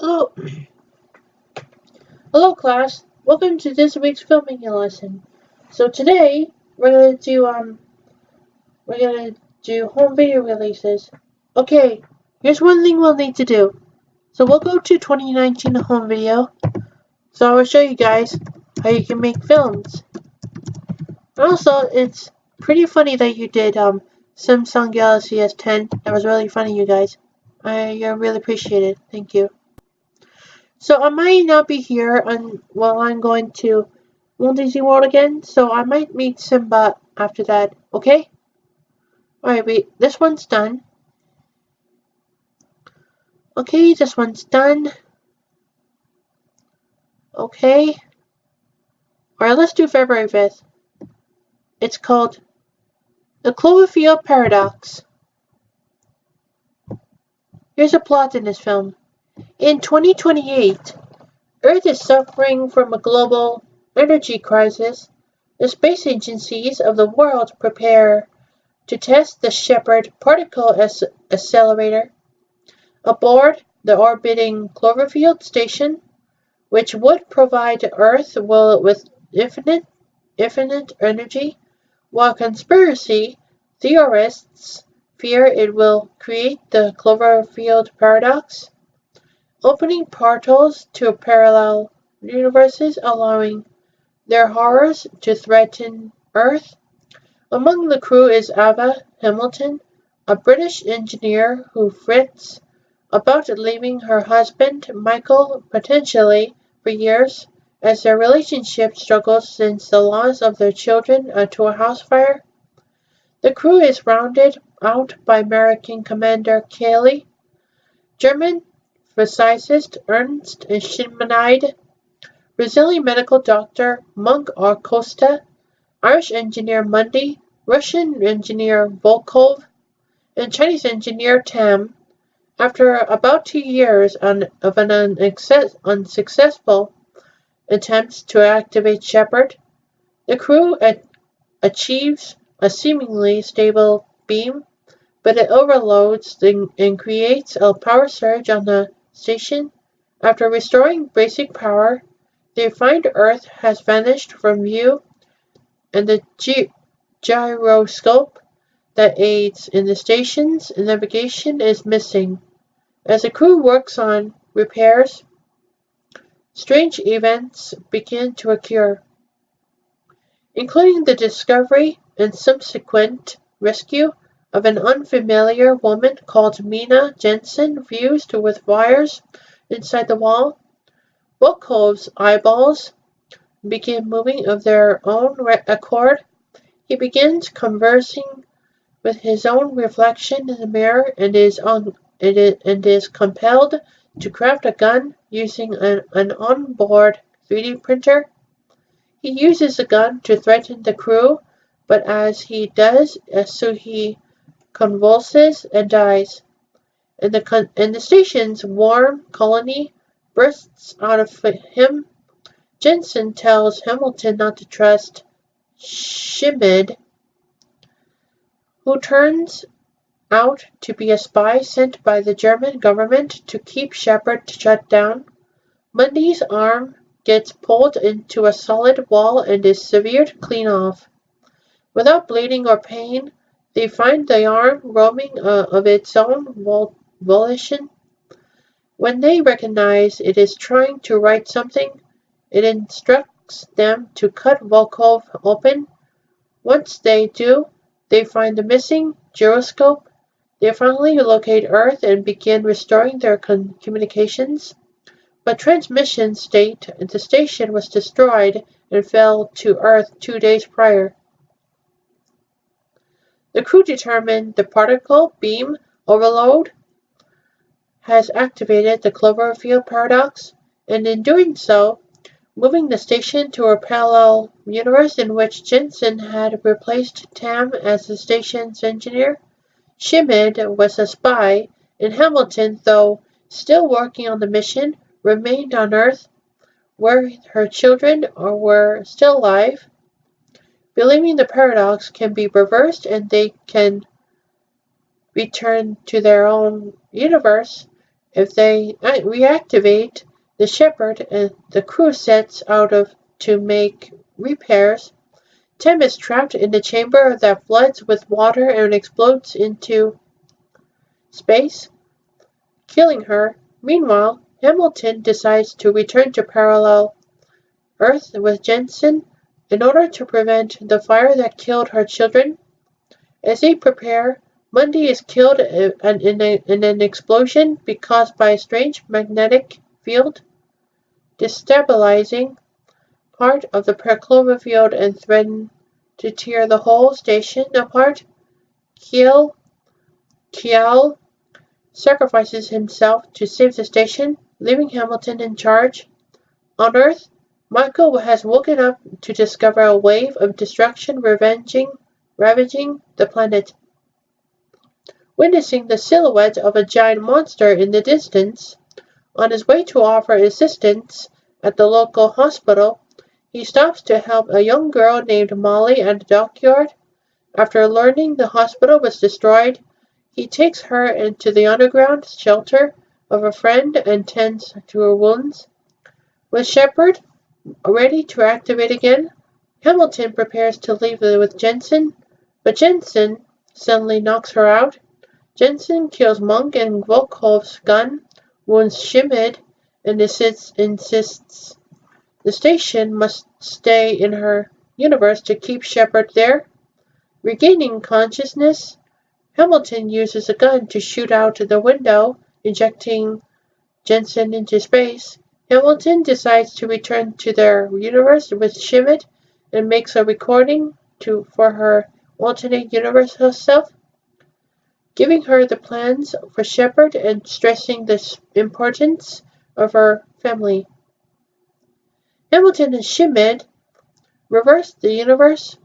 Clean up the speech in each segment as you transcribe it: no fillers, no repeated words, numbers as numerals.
Hello, hello class. Welcome to this week's filming lesson. So today we're gonna do home video releases. Okay, here's one thing we'll need to do. So we'll go to 2019 home video. So I will show you guys how you can make films. Also, it's pretty funny that you did Samsung Galaxy S10. That was really funny, you guys. I really appreciate it. Thank you. So I might not be here while I'm going to Walt Disney World again, so I might meet Simba after that, okay? Alright, wait, this one's done. Okay, this one's done. Okay. Alright, let's do February 5th. It's called The Cloverfield Paradox. Here's a plot in this film. In 2028, Earth is suffering from a global energy crisis. The space agencies of the world prepare to test the Shepard particle accelerator aboard the orbiting Cloverfield station, which would provide Earth with infinite energy, while conspiracy theorists fear it will create the Cloverfield paradox, opening portals to parallel universes, allowing their horrors to threaten Earth. Among the crew is Ava Hamilton, a British engineer who frets about leaving her husband, Michael, potentially for years, as their relationship struggles since the loss of their children to a house fire. The crew is rounded out by American Commander Kelly, German physicist Ernst Schmid, Brazilian medical doctor Monk R. Costa, Irish engineer Mundy, Russian engineer Volkov, and Chinese engineer Tam. After about 2 years of an unsuccessful attempts to activate Shepard, the crew achieves a seemingly stable beam, but it overloads and creates a power surge on the station. After restoring basic power, they find Earth has vanished from view, and the gyroscope that aids in the station's navigation is missing. As the crew works on repairs, strange events begin to occur, including the discovery and subsequent rescue of an unfamiliar woman called Mina Jensen fused with wires inside the wall. Volkov's eyeballs begin moving of their own accord. He begins conversing with his own reflection in the mirror and is compelled to craft a gun using an onboard 3D printer. He uses the gun to threaten the crew, but as he does so he convulses and dies, and the station's warm colony bursts out of him. Jensen tells Hamilton not to trust Schmid, who turns out to be a spy sent by the German government to keep Shepard shut down. Mundy's arm gets pulled into a solid wall and is severed clean off. Without bleeding or pain, they find the arm roaming of its own volition. When they recognize it is trying to write something, it instructs them to cut Volkov open. Once they do, they find the missing gyroscope. They finally locate Earth and begin restoring their communications. But transmissions state the station was destroyed and fell to Earth 2 days prior. The crew determined the particle beam overload has activated the Cloverfield paradox, and in doing so, moving the station to a parallel universe in which Jensen had replaced Tam as the station's engineer. Schmid was a spy, and Hamilton, though still working on the mission, remained on Earth, where her children were still alive. Believing the paradox can be reversed and they can return to their own universe, If they reactivate the Shepherd and the crew sets out to make repairs, Tim is trapped in the chamber that floods with water and explodes into space, killing her. Meanwhile, Hamilton decides to return to parallel Earth with Jensen in order to prevent the fire that killed her children. As they prepare, Monday is killed in an explosion caused by a strange magnetic field, destabilizing part of the Cloverfield and threaten to tear the whole station apart. Kiel sacrifices himself to save the station, leaving Hamilton in charge. On Earth, Michael has woken up to discover a wave of destruction ravaging the planet. Witnessing the silhouette of a giant monster in the distance, on his way to offer assistance at the local hospital, he stops to help a young girl named Molly at the dockyard. After learning the hospital was destroyed, he takes her into the underground shelter of a friend and tends to her wounds. With Shepherd ready to activate again, Hamilton prepares to leave with Jensen, but Jensen suddenly knocks her out. Jensen kills Monk and Volkov's gun, wounds Shimid, and insists the station must stay in her universe to keep Shepherd there. Regaining consciousness, Hamilton uses a gun to shoot out the window, ejecting Jensen into space. Hamilton decides to return to their universe with Shimid and makes a recording for her alternate universe self, giving her the plans for Shepherd and stressing the importance of her family. Hamilton and Shimid reverse the universe,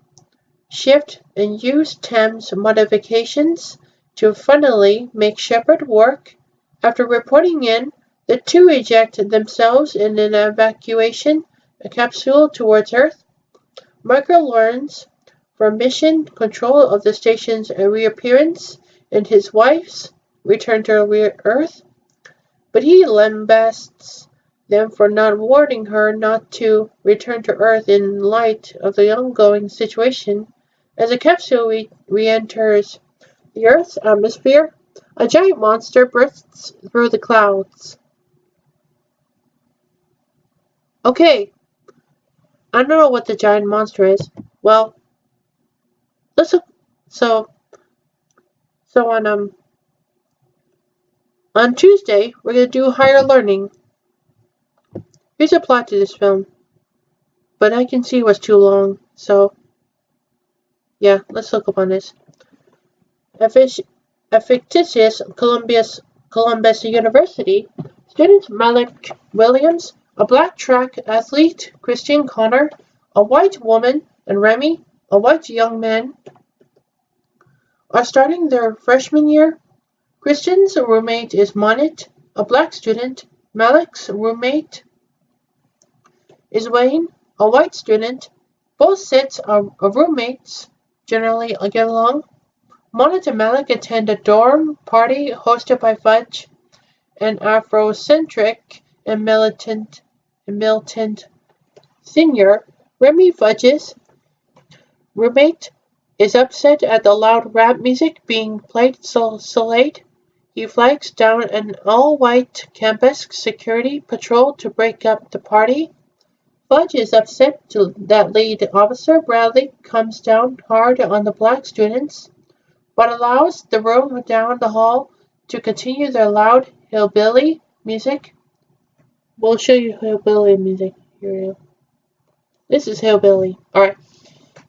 shift, and use Tam's modifications to finally make Shepherd work. After reporting in, the two eject themselves in an evacuation capsule towards Earth. Michael learns from mission control of the station's reappearance and his wife's return to Earth, but he lambasts them for not warning her not to return to Earth in light of the ongoing situation. As the capsule re-enters the Earth's atmosphere, a giant monster bursts through the clouds. Okay, I don't know what the giant monster is. Well, let's look. So on Tuesday we're gonna do higher learning. Here's a plot to this film, but I can see it was too long. So yeah, let's look up on this. A fictitious Columbus University student Malik Williams, a black track athlete, Christian Connor, a white woman, and Remy, a white young man, are starting their freshman year. Christian's roommate is Monit, a black student. Malik's roommate is Wayne, a white student. Both sets of roommates generally get along. Monit and Malik attend a dorm party hosted by Fudge, an Afrocentric and militant senior. Remy, Fudge's roommate, is upset at the loud rap music being played so late. He flags down an all-white campus security patrol to break up the party. Fudge is upset that lead officer Bradley comes down hard on the black students, but allows the room down the hall to continue their loud hillbilly music. We'll show you hillbilly music. Here we go. This is hillbilly. Alright.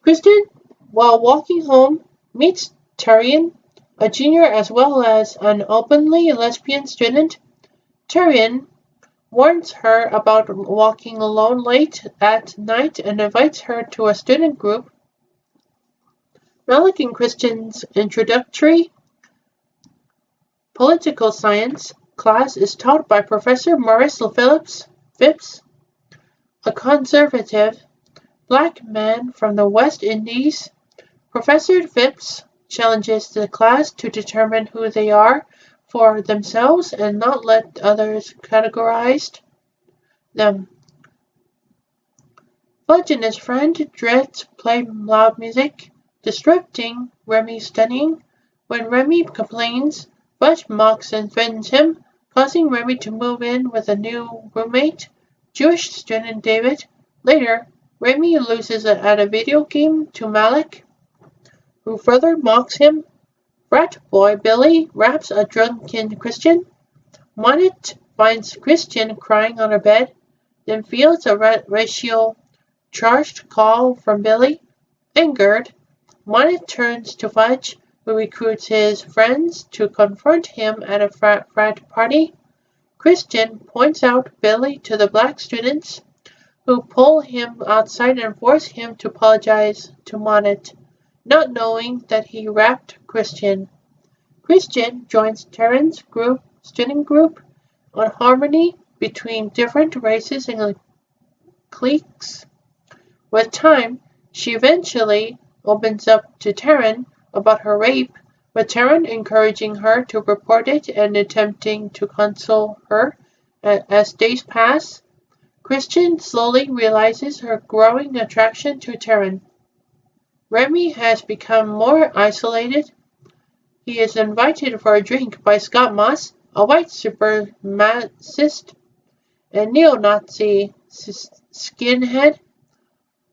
Kristen, while walking home, meets Tyrion, a junior as well as an openly lesbian student. Tyrion warns her about walking alone late at night and invites her to a student group. Malik and Christian's introductory political science class is taught by Professor Maurice Phipps, a conservative black man from the West Indies. Professor Phipps challenges the class to determine who they are for themselves and not let others categorize them. Fudge and his friend Dredge play loud music, disrupting Remy's studying. When Remy complains, Fudge mocks and threatens him, causing Remy to move in with a new roommate, Jewish student David. Later, Remy loses at a video game to Malik, who further mocks him. Frat boy Billy raps a drunken Christian. Monet finds Christian crying on her bed, then feels a racial charged call from Billy. Angered, Monet turns to Fudge, who recruits his friends to confront him at a frat party. Christian points out Billy to the black students, who pull him outside and force him to apologize to Monet, not knowing that he rapped Christian. Christian joins Terran's student group on harmony between different races and cliques. With time, she eventually opens up to Terran about her rape, with Terran encouraging her to report it and attempting to console her. As days pass, Christian slowly realizes her growing attraction to Terran. Remy has become more isolated. He is invited for a drink by Scott Moss, a white supremacist and neo-Nazi skinhead,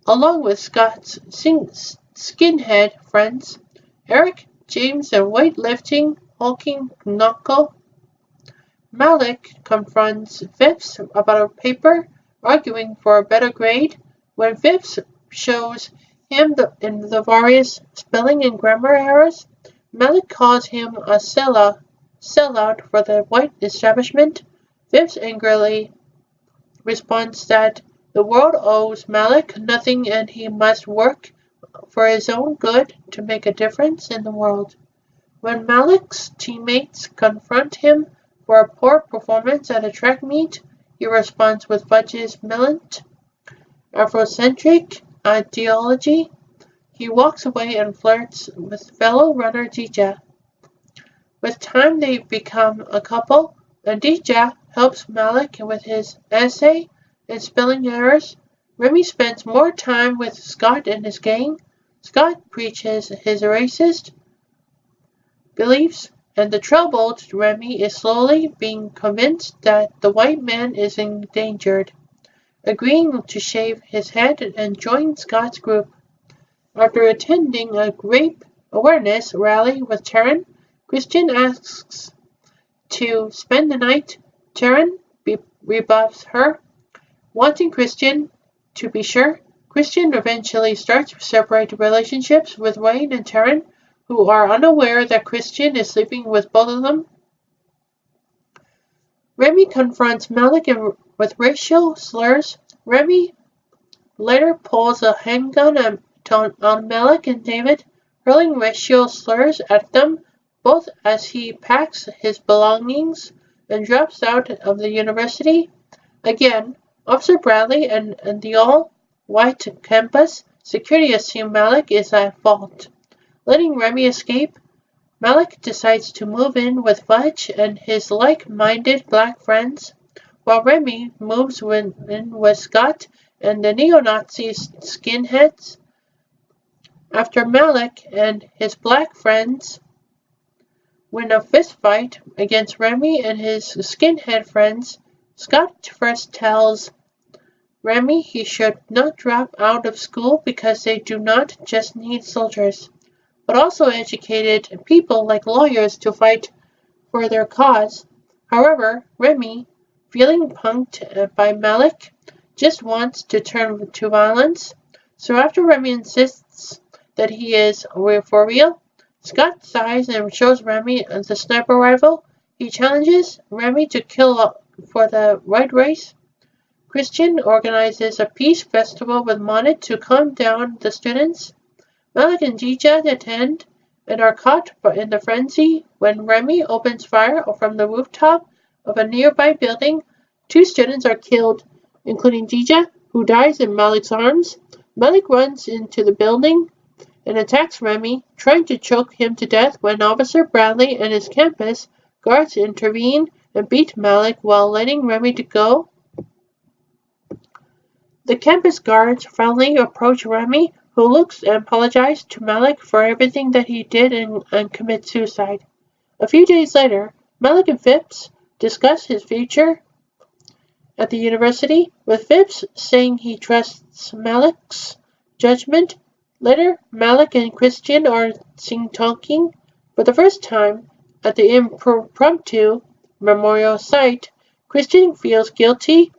along with Scott's skinhead friends, Eric, James, and weightlifting hulking Knuckle. Malik confronts Phipps about a paper, arguing for a better grade. When Phipps shows him the various spelling and grammar errors, Malik calls him a sellout for the white establishment. Phipps angrily responds that the world owes Malik nothing and he must work for his own good to make a difference in the world. When Malik's teammates confront him for a poor performance at a track meet, he responds with Fudge's militant, Afrocentric ideology. He walks away and flirts with fellow runner Dija. With time they become a couple, and Dija helps Malik with his essay and spelling errors. Remy spends more time with Scott and his gang. Scott preaches his racist beliefs, and the troubled Remy is slowly being convinced that the white man is endangered, agreeing to shave his head and join Scott's group. After attending a rape awareness rally with Terran, Christian asks to spend the night. Terran rebuffs her, wanting Christian to be sure. Christian eventually starts to separate relationships with Wayne and Terran, who are unaware that Christian is sleeping with both of them. Remy confronts Malik with racial slurs. Remy later pulls a handgun on Malik and David, hurling racial slurs at them, both as he packs his belongings and drops out of the university. Again, Officer Bradley and the all-white campus security assume Malik is at fault. Letting Remy escape, Malik decides to move in with Fudge and his like-minded black friends, while Remy moves in with Scott and the neo-Nazi skinheads. After Malik and his black friends win a fistfight against Remy and his skinhead friends, Scott first tells Remy he should not drop out of school because they do not just need soldiers, but also educated people like lawyers to fight for their cause. However, Remy, feeling punked by Malik, just wants to turn to violence. So after Remy insists that he is for real, Scott sighs and shows Remy the sniper rifle. He challenges Remy to kill for the right race. Christian organizes a peace festival with Monet to calm down the students. Malik and Dija attend and are caught in the frenzy when Remy opens fire from the rooftop of a nearby building. 2 students are killed, including Dija, who dies in Malik's arms. Malik runs into the building and attacks Remy, trying to choke him to death when Officer Bradley and his campus Guards intervene and beat Malik while letting Remy go. The campus guards finally approach Remy, who looks and apologizes to Malik for everything that he did and commits suicide. A few days later, Malik and Phipps discuss his future at the university, with Phipps saying he trusts Malik's judgment. Later, Malik and Christian are seen talking for the first time at the impromptu memorial site. Christian feels guilty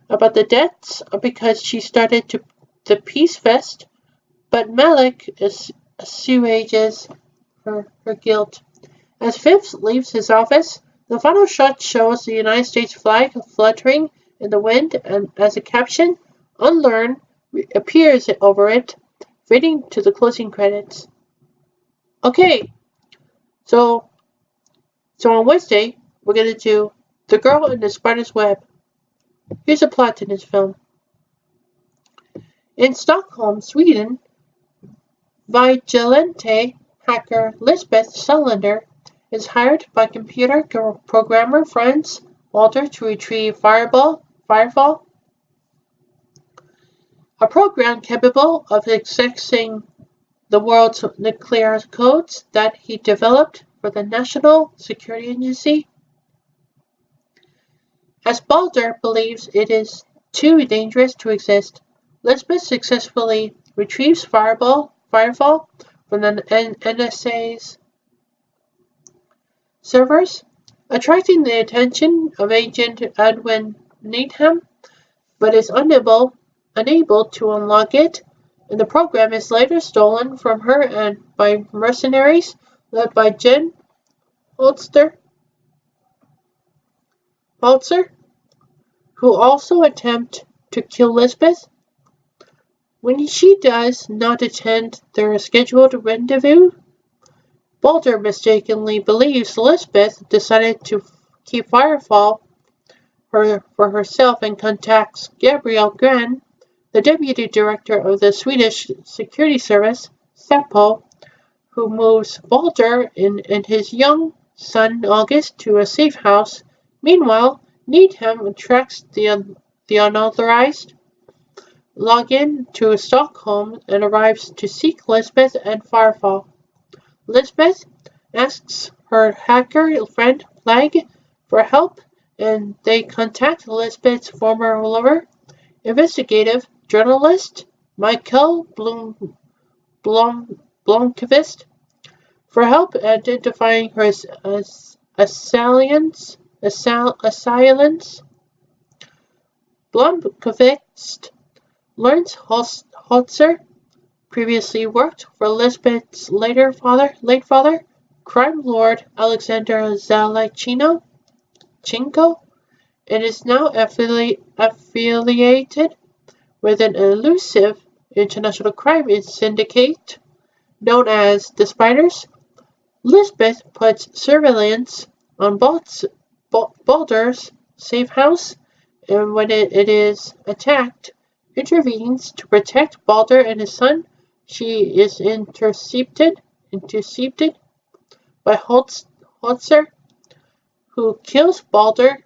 about the deaths because she started the Peace Fest, but Malik assuages her guilt. As Phipps leaves his office, the final shot shows the United States flag fluttering in the wind, and as a caption, "Unlearn" appears over it, fading to the closing credits. Okay, so on Wednesday, we're going to do The Girl in the Spider's Web. Here's a plot to this film. In Stockholm, Sweden, vigilante hacker Lisbeth Salander is hired by computer programmer Franz Walter to retrieve Firefall, a program capable of accessing the world's nuclear codes that he developed for the National Security Agency. As Balder believes it is too dangerous to exist, Lisbeth successfully retrieves Firefall from the NSA's servers, attracting the attention of Agent Edwin Needham, but is unable to unlock it, and the program is later stolen from her and by mercenaries led by Jen Holzer, who also attempt to kill Lisbeth. When she does not attend their scheduled rendezvous, Balder mistakenly believes Lisbeth decided to keep Firefall for herself and contacts Gabriel Gran, the deputy director of the Swedish security service, Säpo, who moves Balder and his young son August to a safe house. Meanwhile, Needham tracks the unauthorized login to Stockholm and arrives to seek Lisbeth and Firefall. Lisbeth asks her hacker friend Flag for help, and they contact Lisbeth's former lover, investigative journalist Michael Blomkvist, for help identifying her assailants. Blomkvist learns Holzer previously worked for Lisbeth's late father, crime lord Alexander Zalachenko, and is now affiliated with an elusive international crime syndicate known as the Spiders. Lisbeth puts surveillance on Balder's safe house, and when it is attacked, intervenes to protect Balder and his son. She is intercepted by Holzer, who kills Balder,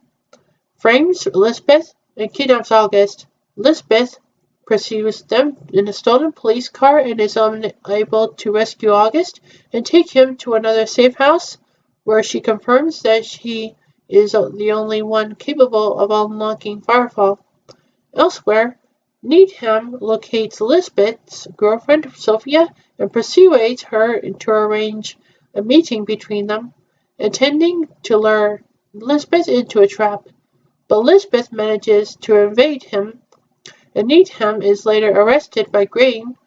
frames Lisbeth, and kidnaps August. Lisbeth pursues them in a stolen police car and is unable to rescue August and take him to another safe house, where she confirms that she is the only one capable of unlocking Firefall. Elsewhere, Needham locates Lisbeth's girlfriend Sophia and persuades her to arrange a meeting between them, intending to lure Lisbeth into a trap. But Lisbeth manages to evade him, and Needham is later arrested by Green.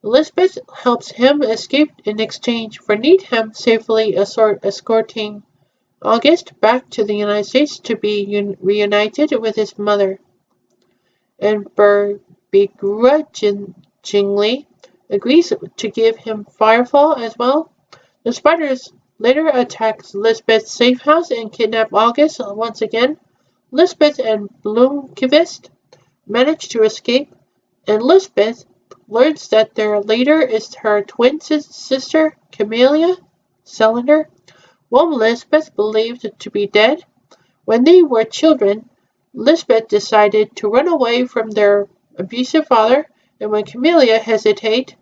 Lisbeth helps him escape in exchange for Needham safely escorting August back to the United States to be reunited with his mother, and begrudgingly agrees to give him Firefall as well. The Spiders later attack Lisbeth's safe house and kidnap August once again. Lisbeth and Blomkvist manage to escape, and Lisbeth learns that their leader is her twin sister, Camelia Salander. whom Lisbeth believed to be dead. When they were children, Lisbeth decided to run away from their abusive father, and when Camellia hesitated,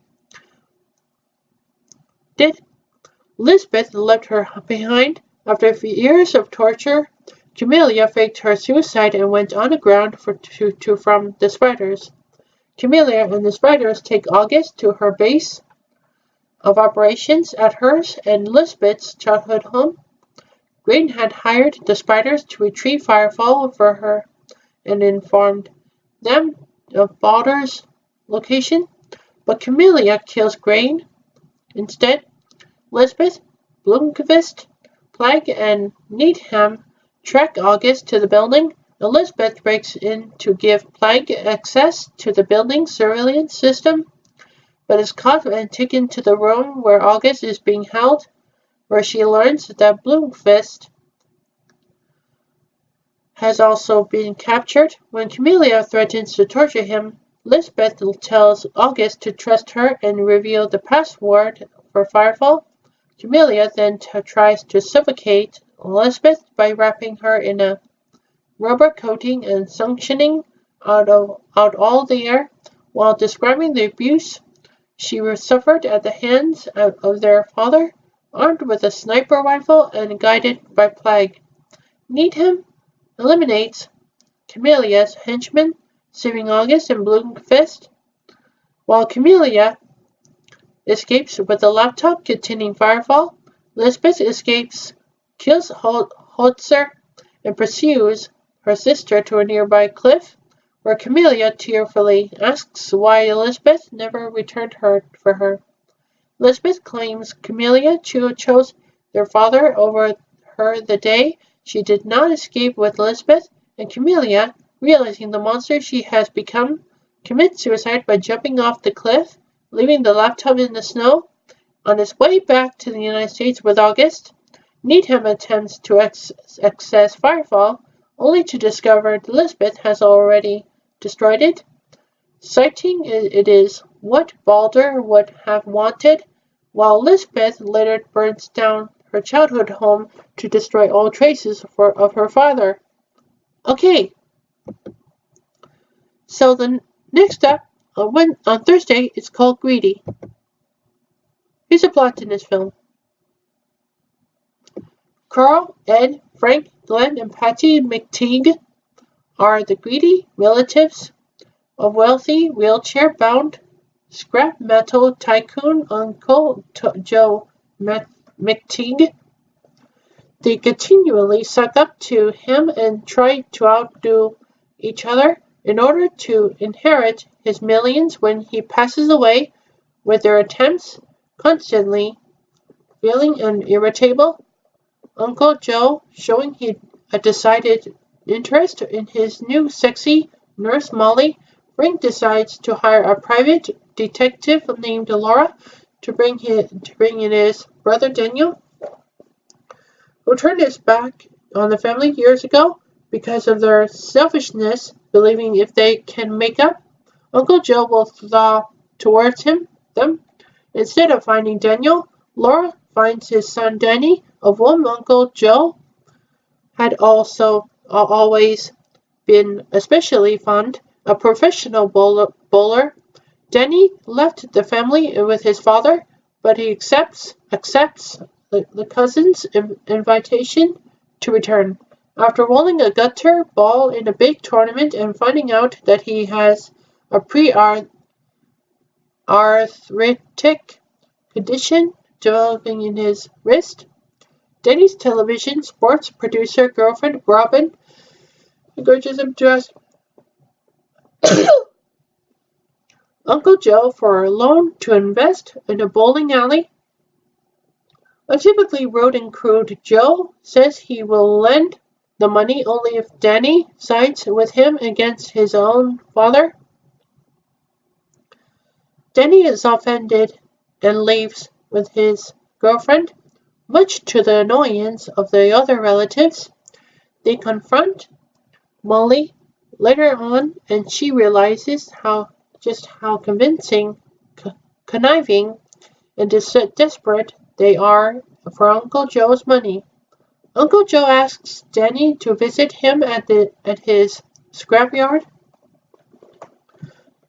Lisbeth left her behind. After years of torture, Camellia faked her suicide and went underground from the spiders. Camellia and the spiders take August to her base of operations at hers and Lisbeth's childhood home. Grain had hired the spiders to retrieve Firefall for her and informed them of Balder's location, but Camellia kills Grain. Instead, Lisbeth, Bloomquist, Plague, and Needham track August to the building. Elizabeth breaks in to give Plague access to the building's surveillance system, but is caught and taken to the room where August is being held, where she learns that Bloomquist has also been captured. When Camellia threatens to torture him, Lisbeth tells August to trust her and reveal the password for Firefall. Camellia then tries to suffocate Lisbeth by wrapping her in a rubber coating and suctioning out all the air, while describing the abuse she suffered at the hands of their father, armed with a sniper rifle and guided by Plague. Needham eliminates Camellia's henchmen, saving August and Bloomquist, while Camellia escapes with a laptop containing Firefall. Lisbeth escapes, kills Holzer, and pursues her sister to a nearby cliff, where Camellia tearfully asks why Elizabeth never returned for her. Lisbeth claims Camellia chose their father over her the day she did not escape with Lisbeth, and Camellia, realizing the monster she has become, commits suicide by jumping off the cliff, leaving the laptop in the snow. On his way back to the United States with August, Needham attempts to access Firefall, only to discover Lisbeth has already destroyed it. Citing it is what Balder would have wanted, while Lisbeth later burns down her childhood home to destroy all traces of her father. Okay, so the next up, on Thursday, it's called Greedy. Here's a plot in this film. Carl, Ed, Frank, Glenn, and Patty McTeague are the greedy relatives of wealthy, wheelchair-bound, scrap metal tycoon Uncle Joe McTeague. They continually suck up to him and try to outdo each other in order to inherit his millions when he passes away, with their attempts constantly failing and irritable. Uncle Joe, showing a decided interest in his new sexy nurse Molly, Frank decides to hire a private detective named Laura to bring in his brother Daniel, who turned his back on the family years ago because of their selfishness, believing if they can make up, Uncle Joe will thaw towards them. Instead of finding Daniel, Laura finds his son Danny, of whom Uncle Joe had also always been especially fond, a professional bowler. Danny left the family with his father, but he accepts the cousin's invitation to return. After rolling a gutter ball in a big tournament and finding out that he has a pre-arthritic condition developing in his wrist, Danny's television sports producer girlfriend Robin encourages him to ask Uncle Joe for a loan to invest in a bowling alley. A typically rude and crude Joe says he will lend the money only if Danny sides with him against his own father. Danny is offended and leaves with his girlfriend, much to the annoyance of the other relatives. They confront Molly later on, and she realizes how convincing, conniving, and desperate they are for Uncle Joe's money. Uncle Joe asks Danny to visit him at his scrapyard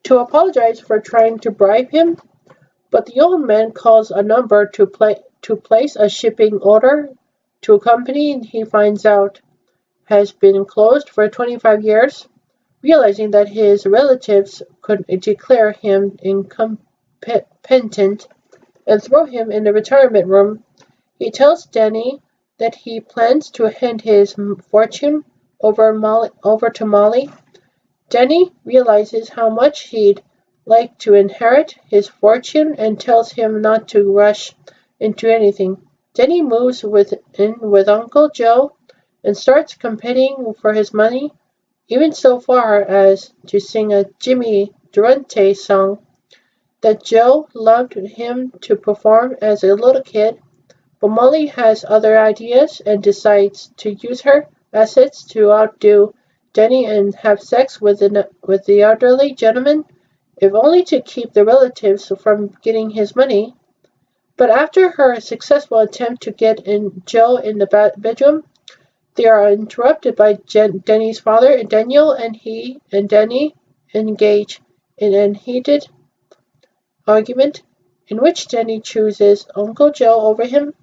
to apologize for trying to bribe him, but the old man calls a number to place a shipping order to a company he finds out has been closed for 25 years. Realizing that his relatives could declare him incompetent and throw him in the retirement room, he tells Danny that he plans to hand his fortune over to Molly. Danny realizes how much he'd like to inherit his fortune and tells him not to rush into anything. Danny moves in with Uncle Joe and starts competing for his money, even so far as to sing a Jimmy Durante song that Joe loved him to perform as a little kid. But Molly has other ideas and decides to use her assets to outdo Danny and have sex with the elderly gentleman, if only to keep the relatives from getting his money. But after her successful attempt to get Joe in the bedroom, they are interrupted by Danny's father, Daniel, and he and Danny engage in a heated argument in which Danny chooses Uncle Joe over him.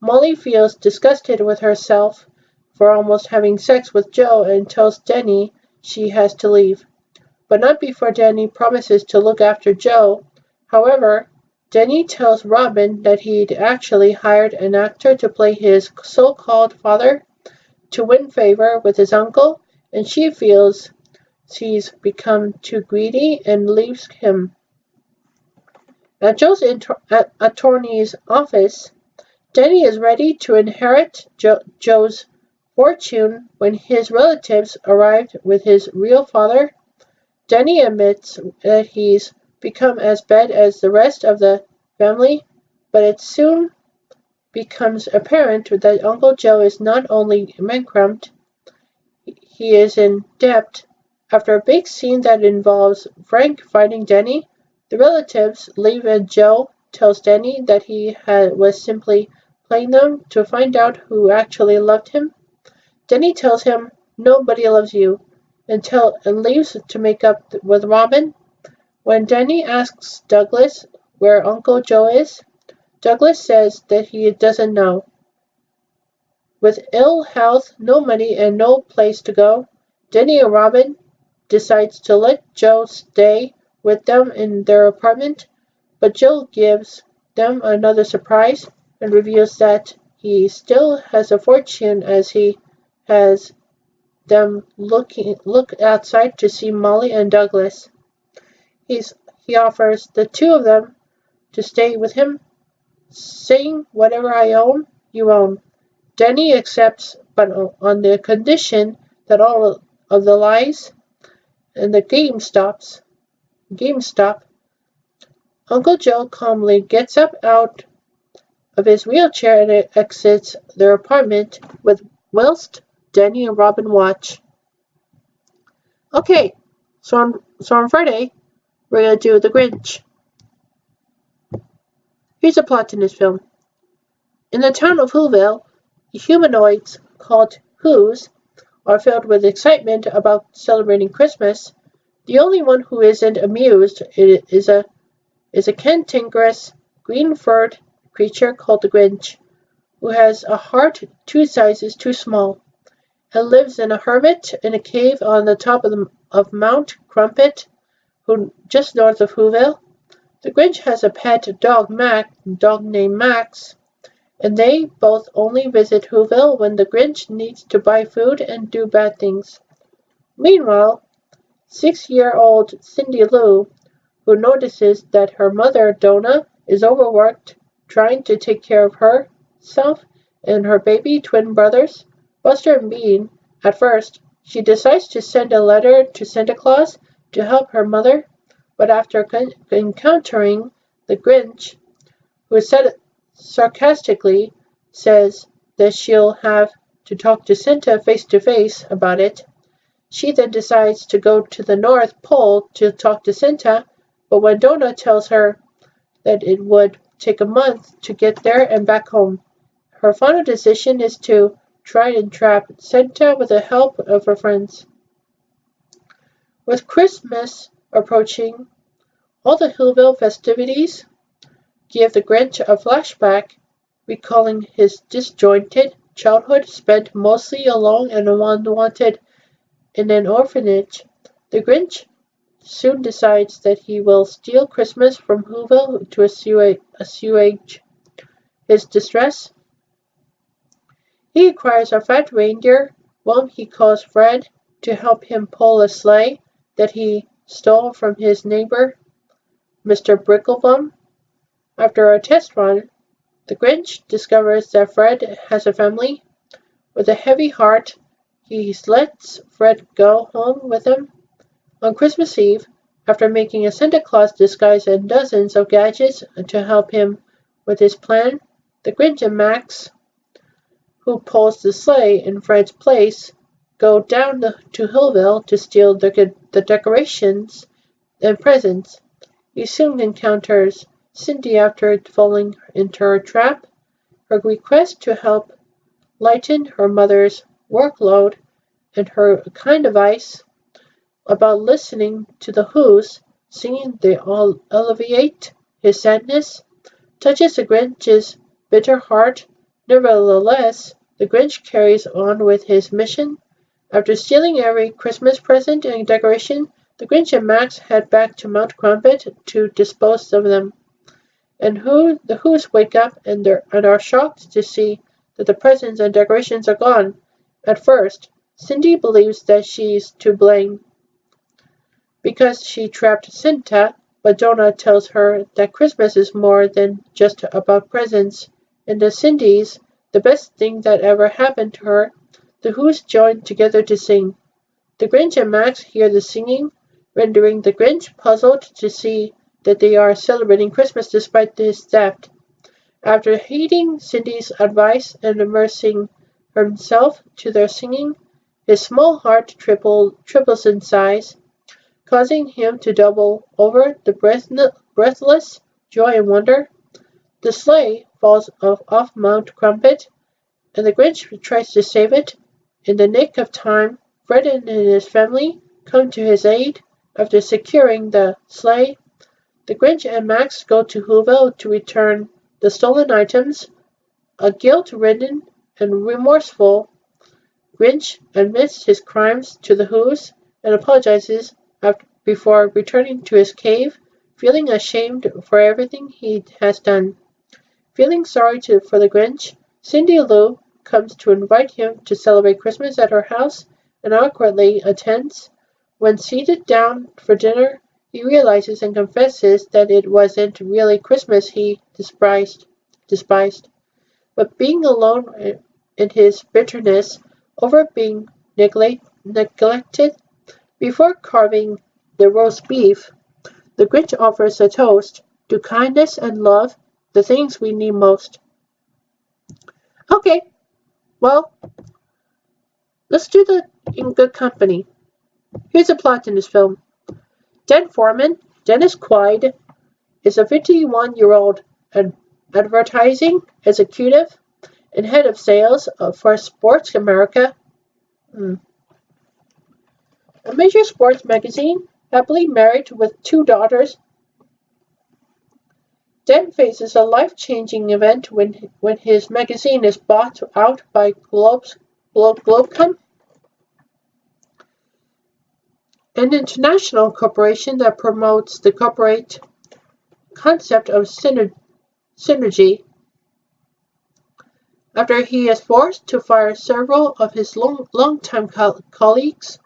Molly feels disgusted with herself for almost having sex with Joe and tells Danny she has to leave, but not before Danny promises to look after Joe. However, Danny tells Robin that he'd actually hired an actor to play his so-called father to win favor with his uncle, and she feels she's become too greedy and leaves him. At Joe's attorney's office, Danny is ready to inherit Joe's fortune when his relatives arrive with his real father. Danny admits that he's become as bad as the rest of the family, but it soon becomes apparent that Uncle Joe is not only bankrupt, he is in debt. After a big scene that involves Frank fighting Danny, the relatives leave and Joe tells Danny that he was simply playing them to find out who actually loved him. Danny tells him, "Nobody loves you," and leaves to make up with Robin. When Danny asks Douglas where Uncle Joe is, Douglas says that he doesn't know. With ill health, no money, and no place to go, Danny and Robin decides to let Joe stay with them in their apartment, but Joe gives them another surprise and reveals that he still has a fortune as he has them look outside to see Molly and Douglas. He offers the two of them to stay with him, saying, "Whatever I own, you own." Danny accepts, but on the condition that all of the lies and the game stop. Uncle Joe calmly gets up out of his wheelchair and exits their apartment whilst Danny and Robin watch. Okay, so on Friday, we're going to do The Grinch. Here's a plot in this film. In the town of Whoville, the humanoids called Whos are filled with excitement about celebrating Christmas. The only one who isn't amused is a cantankerous, green-furred creature called the Grinch, who has a heart 2 sizes too small, and lives in a hermit in a cave on the top of Mount Crumpet, just north of Whoville. The Grinch has a pet dog named Max, and they both only visit Whoville when the Grinch needs to buy food and do bad things. Meanwhile, 6-year-old Cindy Lou, who notices that her mother, Donna, is overworked trying to take care of herself and her baby twin brothers, Buster and Bean. At first, she decides to send a letter to Santa Claus to help her mother, but after encountering the Grinch, who sarcastically says that she'll have to talk to Santa face-to-face about it, she then decides to go to the North Pole to talk to Santa, but when Donna tells her that it would take a month to get there and back home, Her final decision is to try and trap Santa with the help of her friends. With Christmas approaching, all the Hillville festivities give the Grinch a flashback, recalling his disjointed childhood spent mostly alone and unwanted in an orphanage. The Grinch soon decides that he will steal Christmas from Whoville to assuage his distress. He acquires a fat reindeer, whom he calls Fred, to help him pull a sleigh that he stole from his neighbor, Mr. Bricklebum. After a test run, the Grinch discovers that Fred has a family. With a heavy heart, he lets Fred go home with him. On Christmas Eve, after making a Santa Claus disguise and dozens of gadgets to help him with his plan, the Grinch and Max, who pulls the sleigh in Fred's place, go down to Hillville to steal the decorations and presents. He soon encounters Cindy after falling into her trap. Her request to help lighten her mother's workload and her kind advice about listening to the Who's singing they all alleviate his sadness touches the Grinch's bitter heart. Nevertheless, the Grinch carries on with his mission. After stealing every Christmas present and decoration, the Grinch and Max head back to Mount Crumpet to dispose of them. And the Who's wake up and are shocked to see that the presents and decorations are gone. At first, Cindy believes that she's to blame because she trapped Santa, but Jonah tells her that Christmas is more than just about presents. And to Cindy's, the best thing that ever happened to her, the Who's join together to sing. The Grinch and Max hear the singing, rendering the Grinch puzzled to see that they are celebrating Christmas despite his theft. After heeding Cindy's advice and immersing himself to their singing, his small heart triples in size, causing him to double over the breathless joy and wonder. The sleigh falls off Mount Crumpet, and the Grinch tries to save it. In the nick of time, Fred and his family come to his aid. After securing the sleigh, the Grinch and Max go to Whoville to return the stolen items. A guilt-ridden and remorseful Grinch admits his crimes to the Who's and apologizes before returning to his cave, feeling ashamed for everything he has done. Feeling sorry for the Grinch, Cindy Lou comes to invite him to celebrate Christmas at her house and awkwardly attends. When seated down for dinner, he realizes and confesses that it wasn't really Christmas he despised. But being alone in his bitterness over being neglected, before carving the roast beef, the Grinch offers a toast to kindness and love, the things we need most. Okay, well, let's do the In Good Company. Here's a plot in this film. Dan Foreman, Dennis Quaid, is a 51-year-old advertising executive and head of sales for Sports America, a major sports magazine, happily married with 2 daughters. Dan faces a life-changing event when his magazine is bought out by Globecom, an international corporation that promotes the corporate concept of synergy. After he is forced to fire several of his longtime colleagues,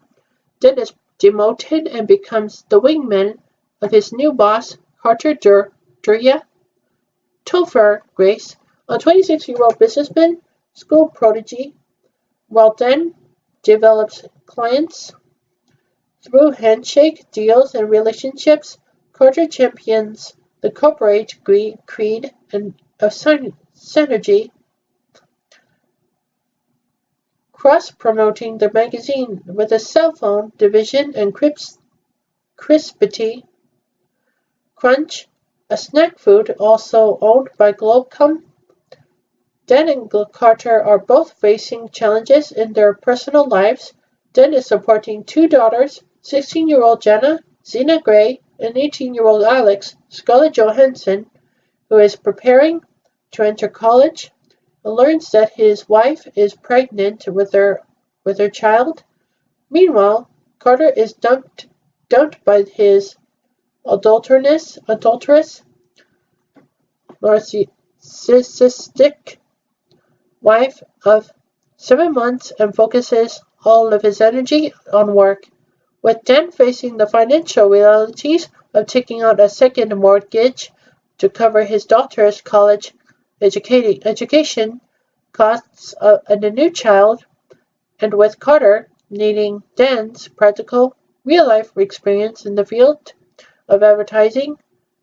Dan is demoted and becomes the wingman of his new boss, Carter Durya. Topher Grace, a 26-year-old businessman, school prodigy, while Dan develops clients through handshake deals and relationships. Carter champions the corporate creed of synergy, cross-promoting the magazine with a cell phone division and Crispity Crunch, a snack food also owned by Globecom. Dan and Carter are both facing challenges in their personal lives. Dan is supporting two daughters, 16-year-old Jenna, Zena Gray, and 18-year-old Alex, Scarlett Johansson, who is preparing to enter college and learns that his wife is pregnant with their child. Meanwhile, Carter is dumped by his adulterous, narcissistic wife of 7 months and focuses all of his energy on work. With Dan facing the financial realities of taking out a second mortgage to cover his daughter's college education costs and a new child, and with Carter needing Dan's practical, real-life experience in the field of advertising,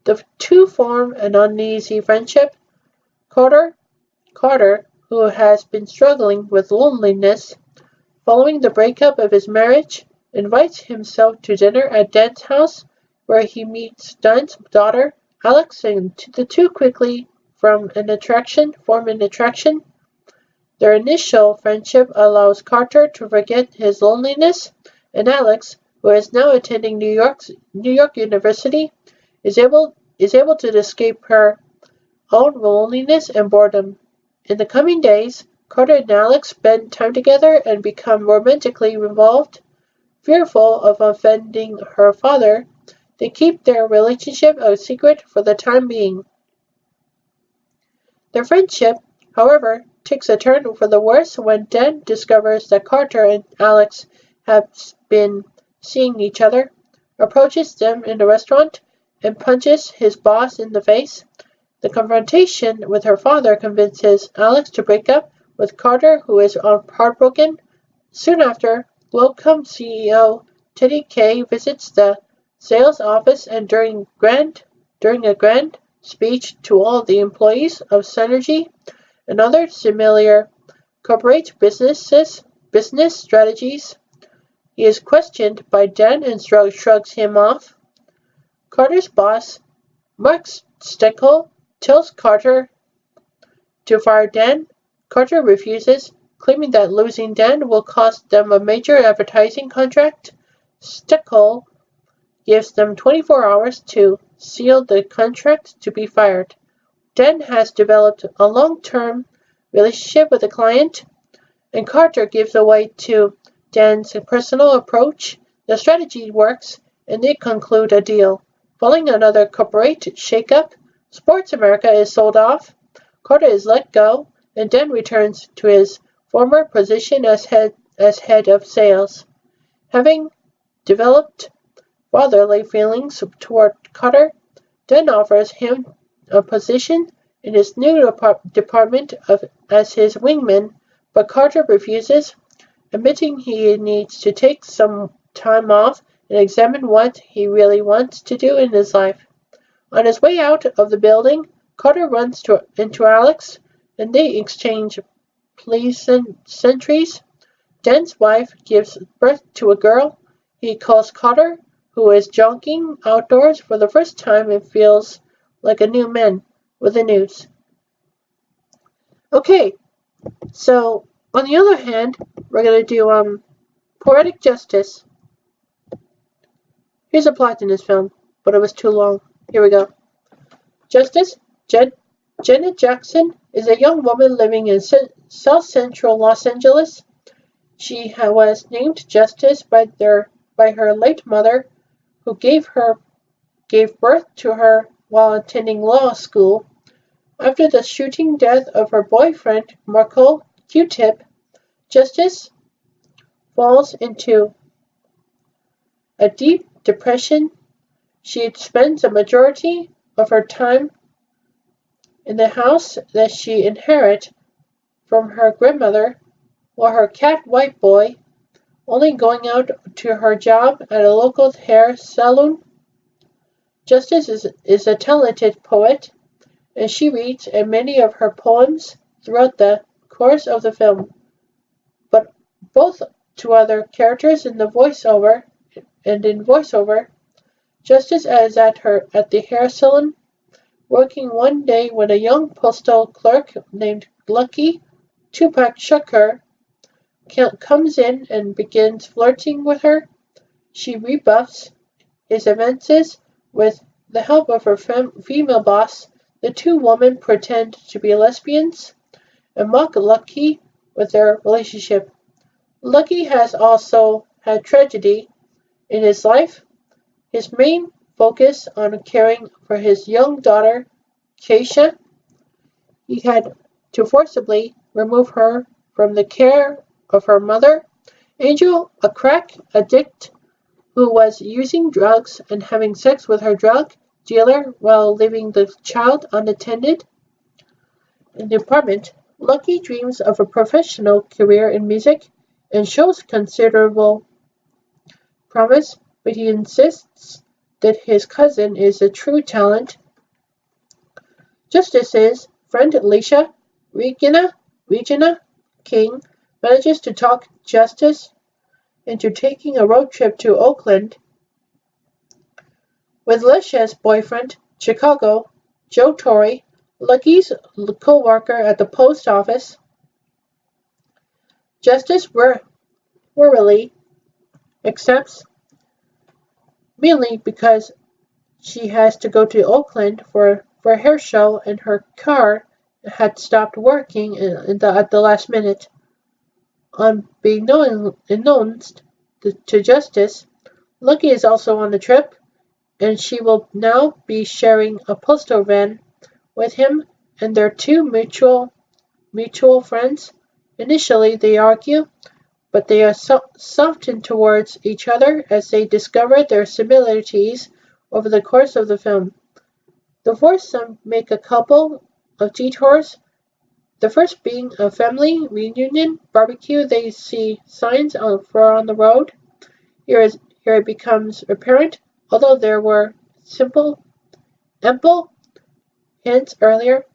the two form an uneasy friendship. Carter, who has been struggling with loneliness following the breakup of his marriage, invites himself to dinner at Dan's house, where he meets Dan's daughter, Alex, and the two quickly form an attraction. Their initial friendship allows Carter to forget his loneliness, and Alex, who is now attending New York University, is able to escape her own loneliness and boredom. In the coming days, Carter and Alex spend time together and become romantically involved. Fearful of offending her father, they keep their relationship a secret for the time being. Their friendship, however, takes a turn for the worse when Dan discovers that Carter and Alex have been seeing each other, approaches them in a restaurant, and punches his boss in the face. The confrontation with her father convinces Alex to break up with Carter, who is heartbroken. Soon after, Globecom CEO Teddy Kay visits the sales office, and during a grand speech to all the employees of Synergy and other similar corporate business strategies, he is questioned by Dan and shrugs him off. Carter's boss, Mark Steckel, tells Carter to fire Dan. Carter refuses, claiming that losing Dan will cost them a major advertising contract. Steckel gives them 24 hours to seal the contract to be fired. Dan has developed a long-term relationship with the client, and Carter gives away to Dan's personal approach. The strategy works, and they conclude a deal. Following another corporate shakeup, Sports America is sold off, Carter is let go, and Dan returns to his former position as head of sales. Having developed fatherly feelings toward Carter, Dan offers him a position in his new department as his wingman, but Carter refuses, admitting he needs to take some time off and examine what he really wants to do in his life. On his way out of the building, Carter runs into Alex, and they exchange pleasantries. Dan's wife gives birth to a girl. He calls Carter, who is jogging outdoors for the first time and feels like a new man, with the news. Okay, so on the other hand, we're going to do Poetic Justice. Here's a plot in this film, but it was too long. Here we go. Justice, Janet Jackson is a young woman living in South Central Los Angeles. She was named Justice by her late mother, who gave birth to her while attending law school. After the shooting death of her boyfriend, Marco Q-Tip, Justice falls into a deep depression. She spends a majority of her time in the house that she inherited from her grandmother, while her cat White Boy only going out to her job at a local hair salon. Justice is a talented poet, and she reads many of her poems throughout the course of the film, but both to other characters in voiceover. Justice is at the hair salon, Working one day with a young postal clerk named Lucky, Tupac Shakur comes in and begins flirting with her. She rebuffs his advances with the help of her female boss. The two women pretend to be lesbians and mock Lucky with their relationship. Lucky has also had tragedy in his life. His main focus on caring for his young daughter, Keisha. He had to forcibly remove her from the care of her mother, Angel, a crack addict who was using drugs and having sex with her drug dealer while leaving the child unattended. In the apartment, Lucky dreams of a professional career in music and shows considerable promise, but he insists that his cousin is a true talent. Justice's friend Alicia, Regina King, manages to talk Justice into taking a road trip to Oakland with Alicia's boyfriend, Chicago, Joe Torre, Lucky's co-worker at the post office. Justice wearily accepts, mainly because she has to go to Oakland for a hair show and her car had stopped working at the last minute. Unbeknownst to Justice, Lucky is also on the trip, and she will now be sharing a postal van with him and their two mutual friends. Initially, they argue, but they are softened towards each other as they discover their similarities over the course of the film. The foursome make a couple of detours, the first being a family reunion barbecue they see signs for on the road. Here it becomes apparent, although there were ample hints earlier,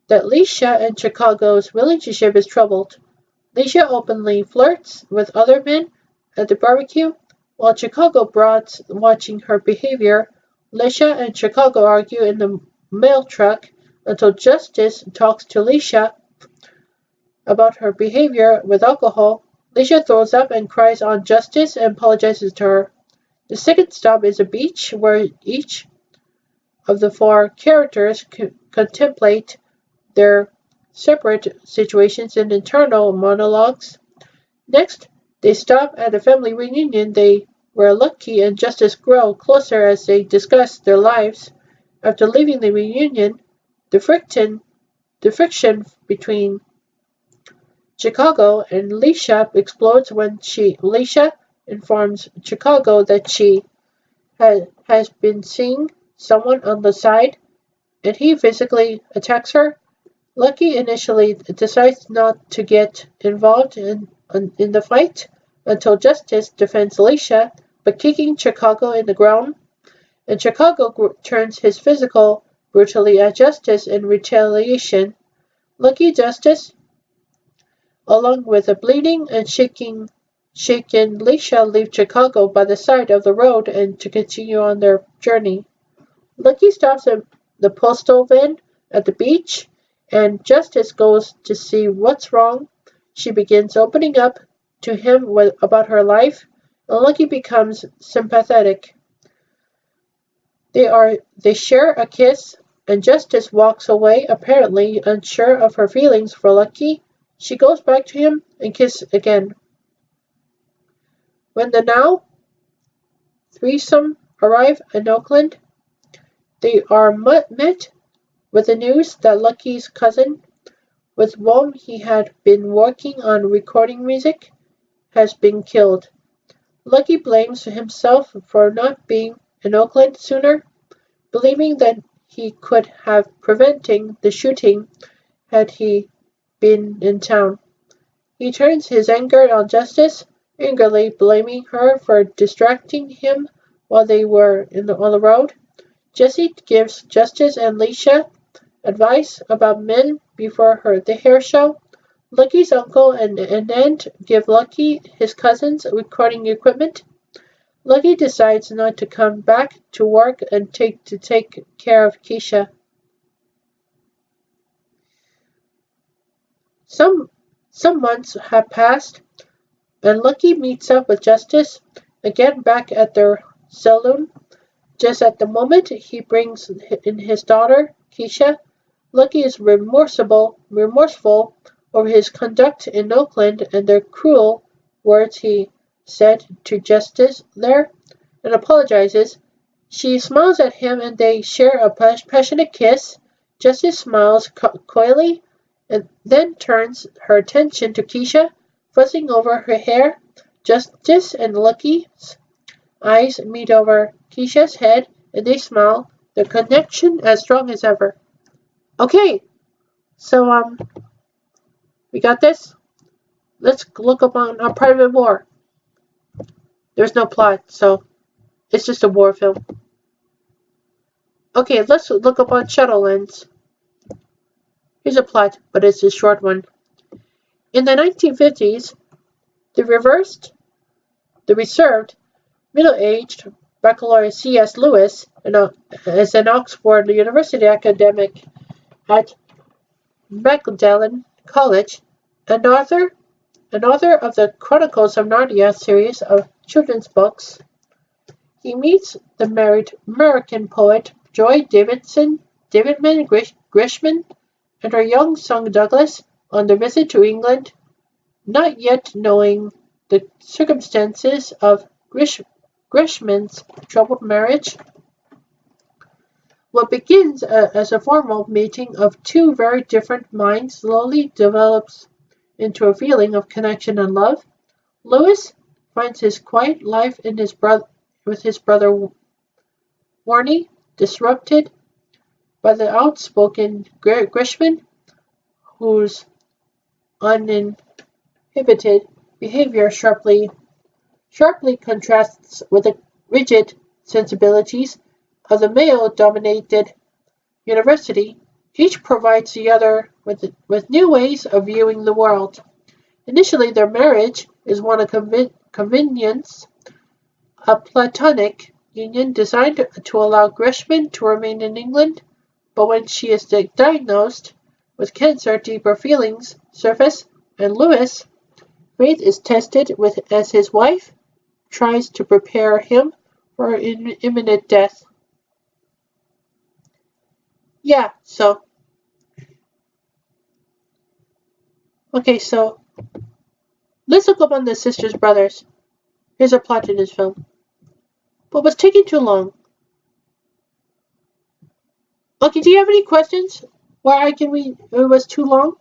that Leisha and Chicago's relationship is troubled. Leisha openly flirts with other men at the barbecue, while Chicago broads watching her behavior. Leisha and Chicago argue in the mail truck until Justice talks to Leisha about her behavior with alcohol. Leisha throws up and cries on Justice and apologizes to her. The second stop is a beach where each of the four characters contemplate their separate situations and internal monologues. Next, they stop at a family reunion where Lucky and Justice grow closer as they discuss their lives. After leaving the reunion, the friction between Chicago and Leisha explodes when Leisha informs Chicago that she has been seeing someone on the side, and he physically attacks her. Lucky initially decides not to get involved in the fight until Justice defends Leisha by kicking Chicago in the ground, and Chicago turns his physical brutally at Justice in retaliation. Lucky Justice, along with a bleeding and shaken Leisha, leave Chicago by the side of the road and to continue on their journey. Lucky stops at the postal van at the beach, and Justice goes to see what's wrong. She begins opening up to him about her life, and Lucky becomes sympathetic. They share a kiss, and Justice walks away, apparently unsure of her feelings for Lucky. She goes back to him and kisses again. When the now threesome arrive in Oakland, they are met with the news that Lucky's cousin, with whom he had been working on recording music, has been killed. Lucky blames himself for not being in Oakland sooner, believing that he could have prevented the shooting had he been in town. He turns his anger on Justice, angrily blaming her for distracting him while they were on the road. Jesse gives Justice and Leisha advice about men before the hair show. Lucky's uncle and aunt give Lucky his cousin's recording equipment. Lucky decides not to come back to work and take care of Keisha. Some months have passed, and Lucky meets up with Justice again back at their saloon. Just at the moment he brings in his daughter, Keisha, Lucky is remorseful over his conduct in Oakland and the cruel words he said to Justice there, and apologizes. She smiles at him and they share a passionate kiss. Justice smiles coyly and then turns her attention to Keisha, fussing over her hair. Justice and Lucky's eyes meet over Keisha's head and they smile, their connection as strong as ever. Okay, so we got this. Let's look up on a private war. There's no plot, so it's just a war film. Okay, let's look up on Shadowlands. Here's a plot, but it's a short one. In the 1950s, the reserved, middle-aged baccalaureate C.S. Lewis is an Oxford University academic at Magdalen College, an author of the Chronicles of Narnia series of children's books. He meets the married American poet Joy Davidman Grisham and her young son Douglas on their visit to England, not yet knowing the circumstances of Grisham's troubled marriage. What begins as a formal meeting of two very different minds slowly develops into a feeling of connection and love. Lewis finds his quiet life with his brother Warnie disrupted by the outspoken Grisham, whose uninhibited behavior sharply contrasts with the rigid sensibilities of the male-dominated university. Each provides the other with new ways of viewing the world. Initially, their marriage is one of convenience, a platonic union designed to allow Grisham to remain in England, but when she is diagnosed with cancer, deeper feelings surface, and Lewis' faith is tested as his wife tries to prepare him for her imminent death. Yeah, so. Okay, so. Let's look up on the sisters' brothers. Here's a plot in this film. But what's taking too long? Okay, do you have any questions? Why I can read it was too long?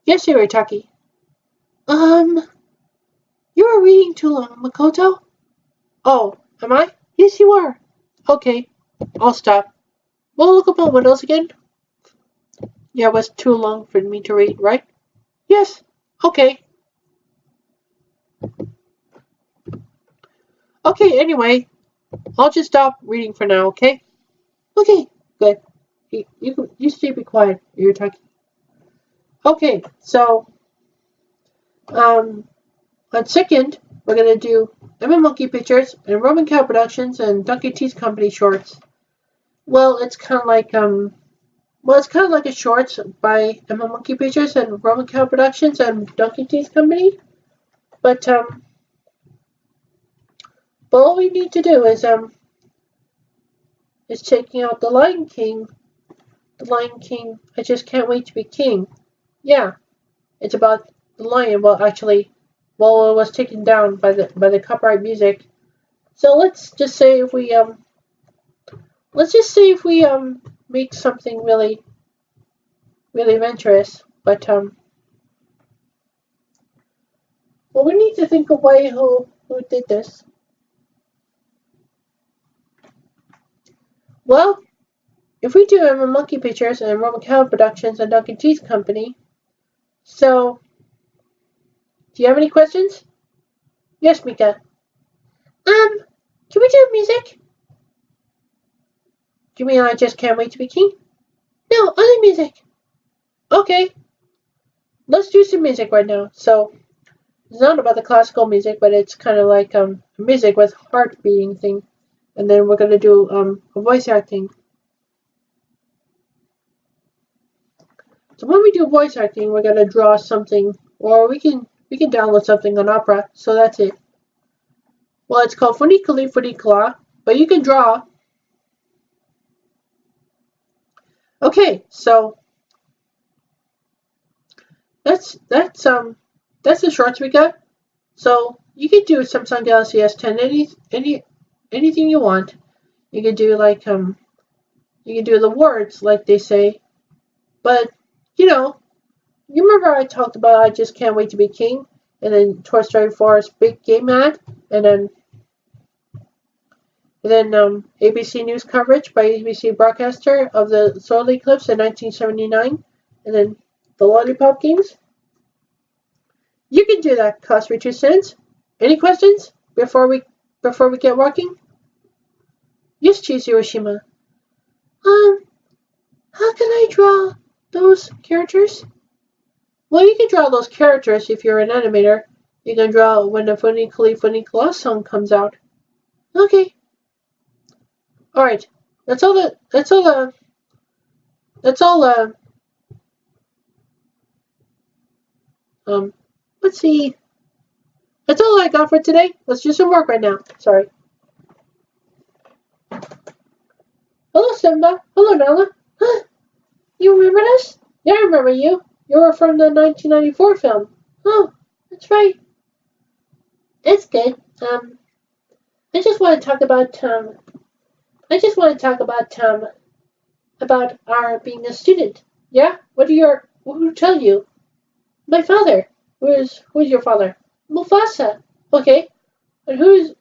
Yes, Hiritaki. You are reading too long, Makoto. Oh, am I? Yes, you are. Okay, I'll stop. We'll look up on windows again. Yeah, it was too long for me to read, right? Yes. Okay. Okay, anyway, I'll just stop reading for now, okay? Okay, good. You stay be quiet. You're talking. Okay, so, on second, we're gonna do Emma Monkey Pictures and Roman Cow Productions and Donkey Teeth Company shorts. Well, it's kind of like a shorts by Emma Monkey Pictures and Roman Cow Productions and Donkey Teeth Company. But all we need to do is checking out The Lion King. The Lion King, I just can't wait to be king. Yeah, it's about the lion. Well, actually, it was taken down by the copyright music. So let's just say if we make something really adventurous. But well, we need to think of a way who did this. Well, if we do Emma Monkey Pictures and Roman Cow Productions and Donkey Teeth Company, so do you have any questions? Yes, Mika. Can we do music? Do you mean I just can't wait to be king? No, other music. Okay. Let's do some music right now. So it's not about the classical music, but it's kind of like music with heart beating thing. And then we're gonna do a voice acting. So when we do voice acting, we're gonna draw something, or we can download something on Opera. So that's it. Well, it's called Funiculi Funicula, but you can draw. Okay, so that's the shorts we got. So you can do Samsung Galaxy S10 anything you want. You can do like you can do the words like they say, but you remember I talked about I just can't wait to be king, and then Toy Story 4's big game ad, and then ABC News coverage by ABC broadcaster of the solar eclipse in 1979, and then the Lollipop Games. You can do that, cost me 2 cents. Any questions before we get walking? Yes, Cheese Hiroshima. How can I draw those characters? Well, you can draw those characters if you're an animator. You can draw when the Funiculi Funicula song comes out. Okay. Alright. Let's see. That's all I got for today. Let's do some work right now. Sorry. Hello, Simba. Hello, Nala. Huh? You remember us? Yeah, I remember you. You were from the 1994 film. Oh, that's right. It's good. I just want to talk about our being a student. Yeah? Who told you? My father. Who's your father? Mufasa. Okay. And who's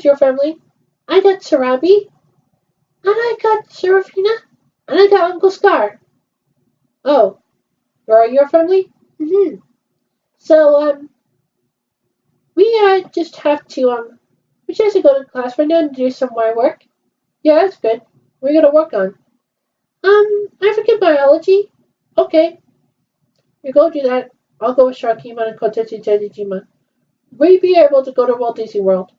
your family? I got Sarabi. And I got Serafina. And I got Uncle Scar. Oh. You're your family? Mm-hmm. So, we just have to go to class right now and do some more work. Yeah, that's good. We're gonna work on. African biology? Okay. You go do that. I'll go with Sharkima and Kotetsu Tatejima. Will you be able to go to Walt Disney World?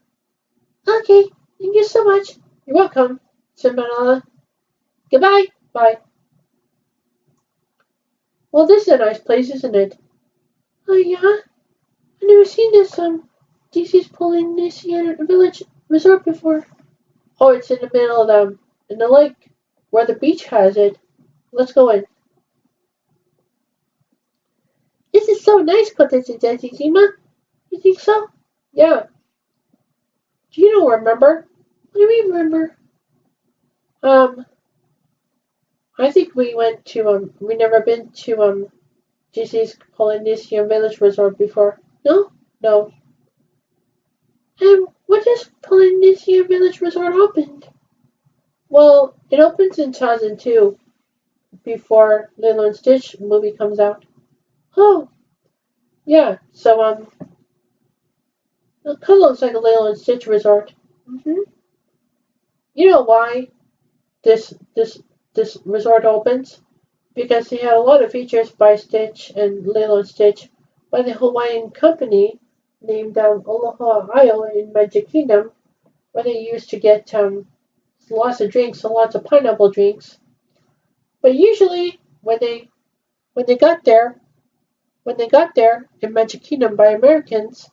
Okay. Thank you so much. You're welcome, Simba. Goodbye. Bye. Well, this is a nice place, isn't it? Oh, yeah? I've never seen this, DC's Polynesian village resort before. Oh, it's in the middle of in the lake, where the beach has it. Let's go in. This is so nice, Kotetsu Tatejima. You think so? Yeah. Do you don't remember? What do you mean remember? I think we never been to, DC's Polynesian village resort before. No? No. When does Polynesian village resort opened? Well, it opens in 2002, before Lilo and Stitch movie comes out. Oh, yeah. So it kind of looks like a Lilo and Stitch resort. Mm-hmm. You know why this resort opens? Because they had a lot of features by Stitch and Lilo and Stitch by the Hawaiian company named Aloha Isle in Magic Kingdom, where they used to get lots of drinks and lots of pineapple drinks. But usually when they got there in Magic Kingdom by Americans,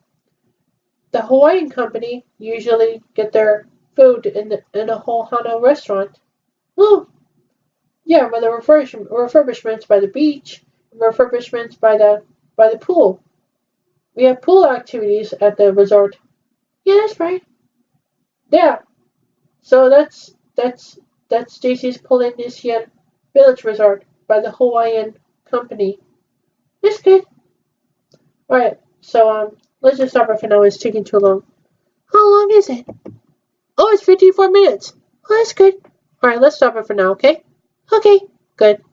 the Hawaiian company usually get their food in a Ohana restaurant. Oh, yeah, with the refurbishments by the beach, refurbishments by the pool. We have pool activities at the resort. Yeah, that's right. Yeah. So that's Stacy's Polynesian Village Resort by the Hawaiian company. That's good. Alright, so let's just stop it for now. It's taking too long. How long is it? Oh, it's 54 minutes. Oh, that's good. Alright, let's stop it for now, okay? Okay, good.